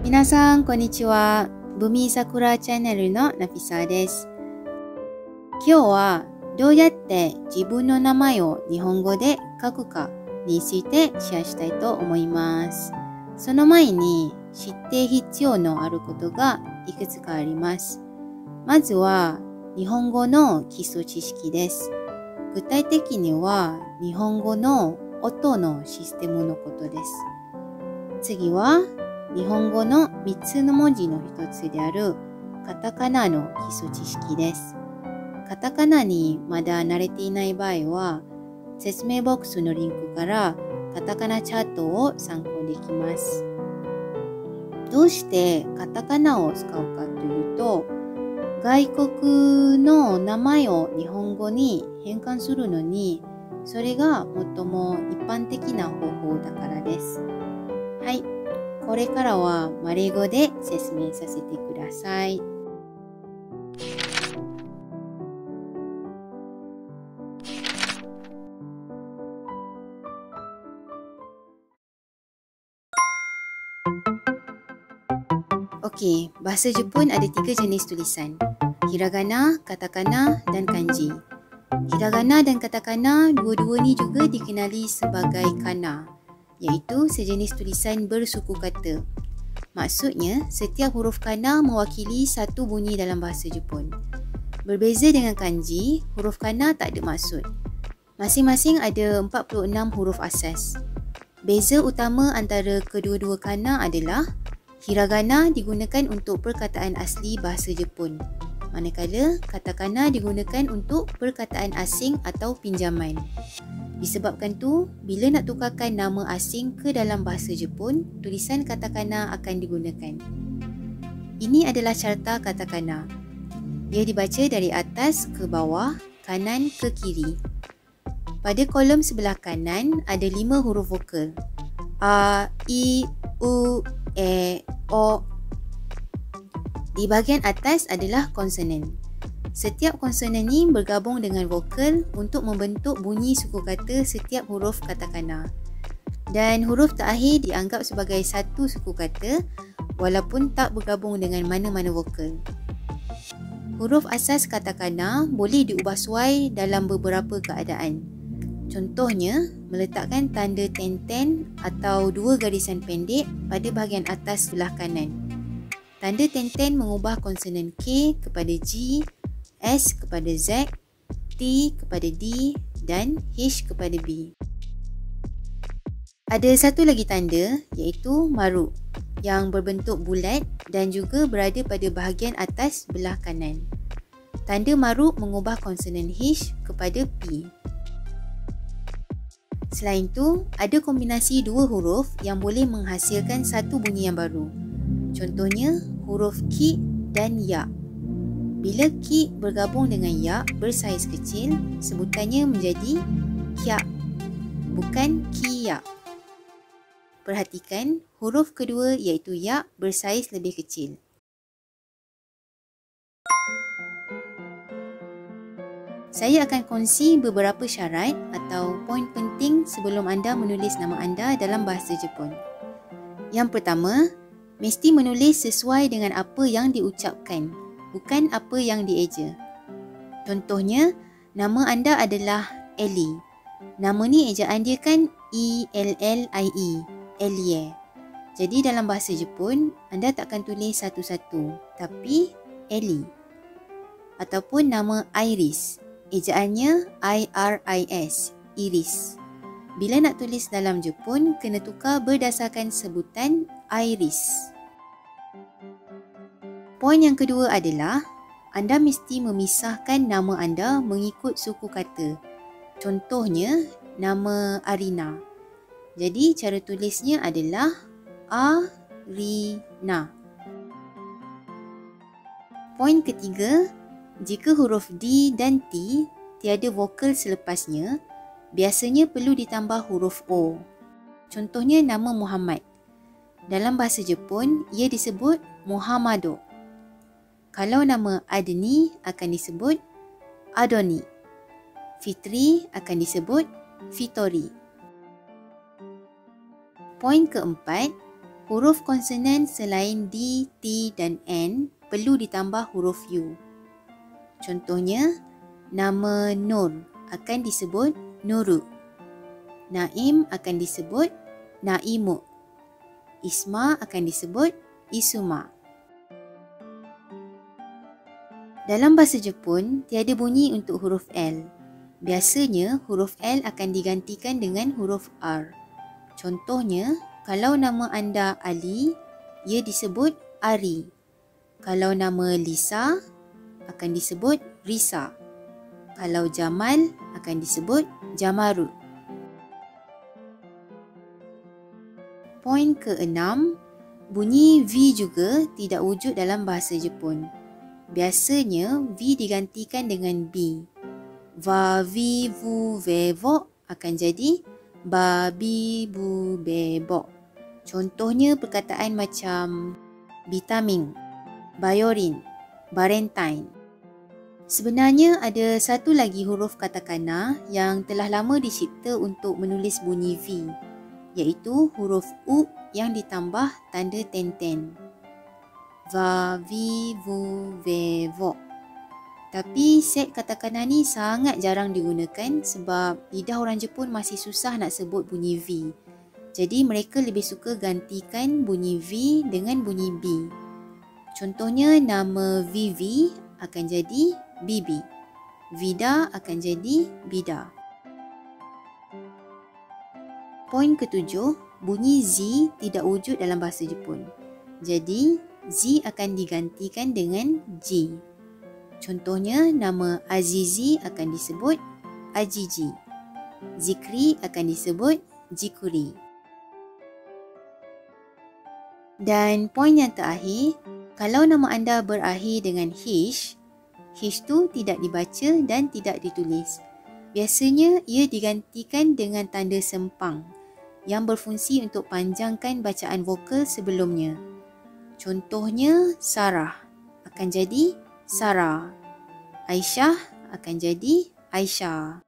皆さん、こんにちは。ブミサクラチャンネルのナフィサです。今日はどうやって自分の名前を日本語で書くかについてシェアしたいと思います。その前に知って必要のあることがいくつかあります。まずは日本語の基礎知識です。具体的には日本語の音のシステムのことです。次は日本語の3つの文字の一つであるカタカナの基礎知識です。カタカナにまだ慣れていない場合は、説明ボックスのリンクからカタカナチャートを参考できます。どうしてカタカナを使うかというと、外国の名前を日本語に変換するのに、それが最も一般的な方法だからです。はい。これからはマレー語で説明させてください。Okey, bahasa Jepun ada 3 jenis tulisan. Hiragana, katakana dan kanji. Hiragana dan katakana dua-dua ni juga dikenali sebagai kana, iaitu sejenis tulisan bersuku kata. Maksudnya, setiap huruf kana mewakili satu bunyi dalam bahasa Jepun. Berbeza dengan kanji, huruf kana tak ada maksud. Masing-masing ada 46 huruf asas. Beza utama antara kedua-dua kana adalah hiragana digunakan untuk perkataan asli bahasa Jepun, manakala katakana digunakan untuk perkataan asing atau pinjaman. Disebabkan tu, bila nak tukarkan nama asing ke dalam bahasa Jepun, tulisan katakana akan digunakan. Ini adalah carta katakana. Dia dibaca dari atas ke bawah, kanan ke kiri. Pada kolom sebelah kanan ada 5 huruf vokal. A, I, U, E, O. Di bahagian atas adalah konsonan. Setiap konsonan ni bergabung dengan vokal untuk membentuk bunyi suku kata setiap huruf katakana. Dan huruf terakhir dianggap sebagai satu suku kata walaupun tak bergabung dengan mana-mana vokal. Huruf asas katakana boleh diubah suai dalam beberapa keadaan. Contohnya, meletakkan tanda ten-ten atau 2 garisan pendek pada bahagian atas sebelah kanan. Tanda ten-ten mengubah konsonan K kepada G, S kepada Z, T kepada D dan H kepada B. Ada satu lagi tanda iaitu maru yang berbentuk bulat dan juga berada pada bahagian atas sebelah kanan. Tanda maru mengubah konsonan H kepada P. Selain itu, ada kombinasi 2 huruf yang boleh menghasilkan satu bunyi yang baru. Contohnya, huruf ki dan ya. Bila ki bergabung dengan ya bersaiz kecil, sebutannya menjadi kya, bukan kiya. Perhatikan, huruf kedua iaitu ya bersaiz lebih kecil. Saya akan kongsi beberapa syarat atau poin penting sebelum anda menulis nama anda dalam bahasa Jepun. Yang pertama, mesti menulis sesuai dengan apa yang diucapkan, bukan apa yang dieja. Contohnya, nama anda adalah Ellie. Nama ni ejaan dia kan E-L-L-I-E, Ellie. Jadi dalam bahasa Jepun, anda tak akan tulis satu-satu, tapi Ellie. Ataupun nama Iris. Ejaannya I-R-I-S, Iris. Bila nak tulis dalam Jepun, kena tukar berdasarkan sebutan Iris. Poin yang kedua adalah, anda mesti memisahkan nama anda mengikut suku kata. Contohnya, nama Arina. Jadi, cara tulisnya adalah Arina. Poin ketiga, jika huruf D dan T tiada vokal selepasnya, biasanya perlu ditambah huruf O. Contohnya nama Muhammad. Dalam bahasa Jepun, ia disebut Muhammado. Kalau nama Adni akan disebut Adoni. Fitri akan disebut Fitori. Poin keempat, Huruf konsonan selain D, T dan N perlu ditambah huruf U. Contohnya, nama Nur akan disebut Nurul. Naim akan disebut Naimu. Isma akan disebut Isuma. Dalam bahasa Jepun, tiada bunyi untuk huruf L. Biasanya, huruf L akan digantikan dengan huruf R. Contohnya, kalau nama anda Ali, ia disebut Ari. Kalau nama Lisa, akan disebut Risa. Kalau Jamal, akan disebut Jamaru. Poin ke-6, bunyi V juga tidak wujud dalam bahasa Jepun. Biasanya, V digantikan dengan B. Va, vi, vu, ve, vo akan jadi ba, bi, bu, be, bo. Contohnya perkataan macam vitamin, biorin, barentine. Sebenarnya ada satu lagi huruf katakana yang telah lama dicipta untuk menulis bunyi V, iaitu huruf U yang ditambah tanda tenten. Va, vi, vu, ve, vo. Tapi set katakana ni sangat jarang digunakan sebab lidah orang Jepun masih susah nak sebut bunyi V. Jadi mereka lebih suka gantikan bunyi V dengan bunyi B. Contohnya nama Vivi akan jadi Bibi. Vida akan jadi Bida. Poin ke-7, bunyi Z tidak wujud dalam bahasa Jepun. Jadi Z akan digantikan dengan G. Contohnya nama Azizi akan disebut Ajiji. Zikri akan disebut Jikuri. Dan poin yang terakhir, kalau nama anda berakhir dengan Hish, Hish tu tidak dibaca dan tidak ditulis. Biasanya ia digantikan dengan tanda sempang yang berfungsi untuk panjangkan bacaan vokal sebelumnya. Contohnya Sarah akan jadi Sarah. Aisyah akan jadi Aisyah.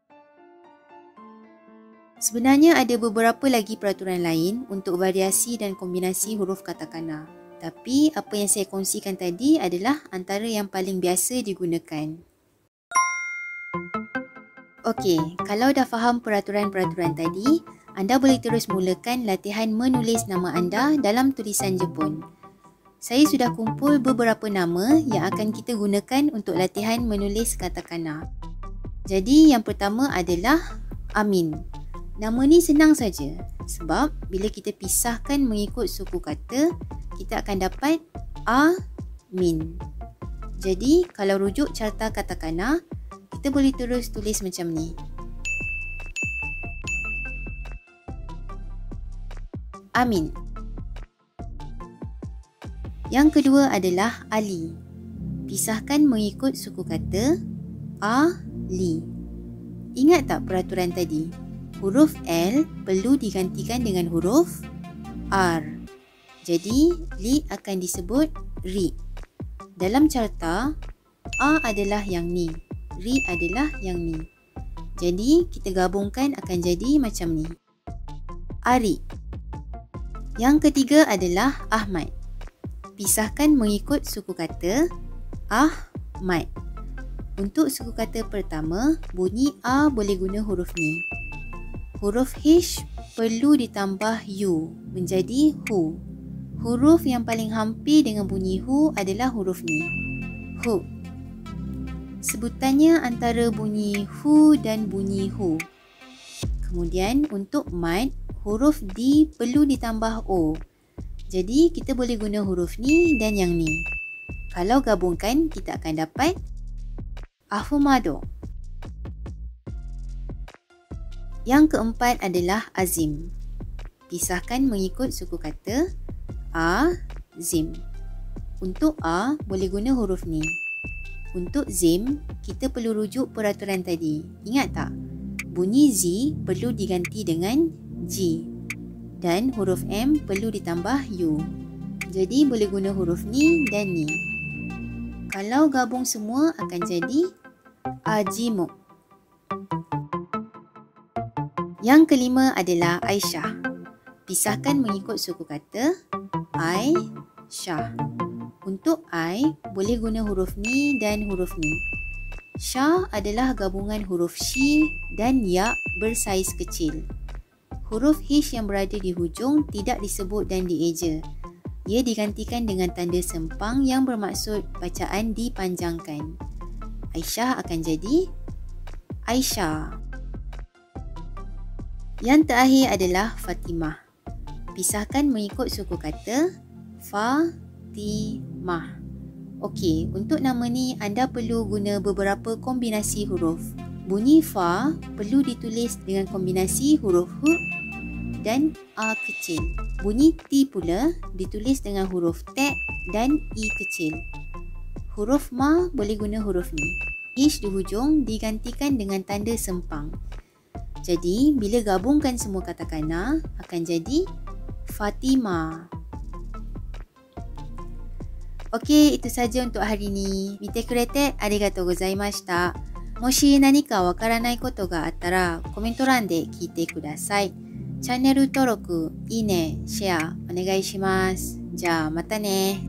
Sebenarnya ada beberapa lagi peraturan lain untuk variasi dan kombinasi huruf katakana. Tapi apa yang saya kongsikan tadi adalah antara yang paling biasa digunakan. Okey, kalau dah faham peraturan-peraturan tadi, anda boleh terus mulakan latihan menulis nama anda dalam tulisan Jepun. Saya sudah kumpul beberapa nama yang akan kita gunakan untuk latihan menulis katakana. Jadi yang pertama adalah Amin. Nama ni senang saja sebab bila kita pisahkan mengikut suku kata, kita akan dapat A-min. Jadi kalau rujuk carta katakana, kita boleh terus tulis macam ni. Amin. Yang kedua adalah Ali. Pisahkan mengikut suku kata A-li. Ingat tak peraturan tadi? Huruf L perlu digantikan dengan huruf R. Jadi, li akan disebut ri. Dalam carta, A adalah yang ni, ri adalah yang ni. Jadi, kita gabungkan akan jadi macam ni. Ari. Yang ketiga adalah Ahmad. Pisahkan mengikut suku kata Ahmad. Untuk suku kata pertama, bunyi A boleh guna huruf ni. Huruf H perlu ditambah U menjadi Hu. Huruf yang paling hampir dengan bunyi Hu adalah huruf ni, Hu. Sebutannya antara bunyi Hu dan bunyi Hu. Kemudian untuk Mad, huruf D perlu ditambah O. Jadi kita boleh guna huruf ni dan yang ni. Kalau gabungkan, kita akan dapat Ahumado. Yang keempat adalah Azim. Pisahkan mengikut suku kata A-zim. Untuk A, boleh guna huruf ni. Untuk Zim, kita perlu rujuk peraturan tadi. Ingat tak? Bunyi Z perlu diganti dengan G. Dan huruf M perlu ditambah U. Jadi boleh guna huruf ni dan ni. Kalau gabung semua akan jadi Ajimu. Yang kelima adalah Aisyah. Pisahkan mengikut suku kata I, Syah. Untuk I, boleh guna huruf ni dan huruf ni. Syah adalah gabungan huruf Shi dan Ya bersaiz kecil. Huruf H yang berada di hujung tidak disebut dan dieja. Ia digantikan dengan tanda sempang yang bermaksud bacaan dipanjangkan. Aisyah akan jadi Aisyah. Yang terakhir adalah Fatimah. Pisahkan mengikut suku kata Fatimah. Okey, untuk nama ni anda perlu guna beberapa kombinasi huruf. Bunyi Fa perlu ditulis dengan kombinasi huruf H dan A kecil. Bunyi T pula ditulis dengan huruf T dan I kecil. Huruf Ma boleh guna huruf ni. H di hujung digantikan dengan tanda sempang. Jadi, bila gabungkan semua katakana akan jadi Fatimah. Okey, itu saja untuk hari ini. Mite kurete arigatou gozaimashita. Moshi nanika wakaranai koto ga attara komento ran de kiite kudasai. チャンネル登録、いいね、シェアお願いします。じゃあまたね。